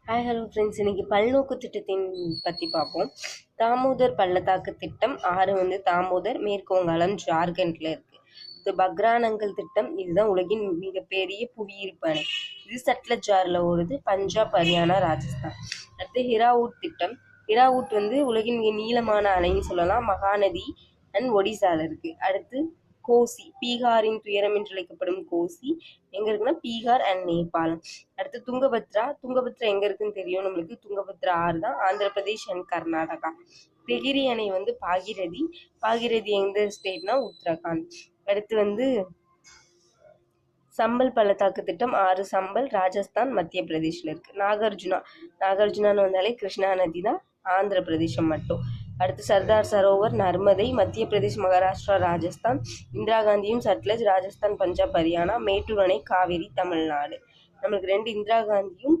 Hi hello friends, இன்னைக்கு பல்நோக்கு திட்டத்தின் பற்றி பார்ப்போம். தாமோதர் பள்ளத்தாக்கு திட்டம் 6 வந்து தாமோதர், மேற்கு வங்காளம், ஜார்க்கண்டில் இருக்குது. இது பக்ரானங்கல் திட்டம், இதுதான் உலகின் மிகப்பெரிய புவியீர்ப்பு அணை. இது சட்லஜ் ஆறில் ஓடுது, பஞ்சாப், ஹரியானா, ராஜஸ்தான். அடுத்து ஹிராவூட் திட்டம். ஹிராவூட் வந்து உலகின் மிக நீளமான அணைன்னு சொல்லலாம், மகாநதி அண்ட் ஒடிசாவில் இருக்குது. அடுத்து கோசி, பீகாரின் துயரம் என்று அழைக்கப்படும் கோசி எங்க இருக்குன்னா பீகார் அண்ட் நேபாளம். அடுத்து துங்கபத்ரா. துங்கபத்ரா எங்க இருக்குன்னு தெரியும் நம்மளுக்கு, துங்கபத்ரா ஆறு தான், ஆந்திர பிரதேஷ் அண்ட் கர்நாடகா. திகிரி அணை வந்து பாகிரதி. பாகிரதி எந்த ஸ்டேட்னா உத்தரகாண்ட். அடுத்து வந்து சம்பல் பள்ளத்தாக்கு திட்டம் 6 சம்பல், ராஜஸ்தான், மத்திய பிரதேஷ்ல இருக்கு. நாகார்ஜுனா. நாகார்ஜுனான்னு வந்தாலே கிருஷ்ணா நதி தான், ஆந்திர பிரதேசம் மட்டும். அடுத்து சர்தார் சரோவர், நர்மதை, மத்திய பிரதேஷ், மகாராஷ்டிரா, ராஜஸ்தான். இந்திரா காந்தியும் சட்லஜ், ராஜஸ்தான், பஞ்சாப், ஹரியானா. மேட்டூர் அணை காவேரி, தமிழ்நாடு. நம்மளுக்கு 2 இந்திரா காந்தியும்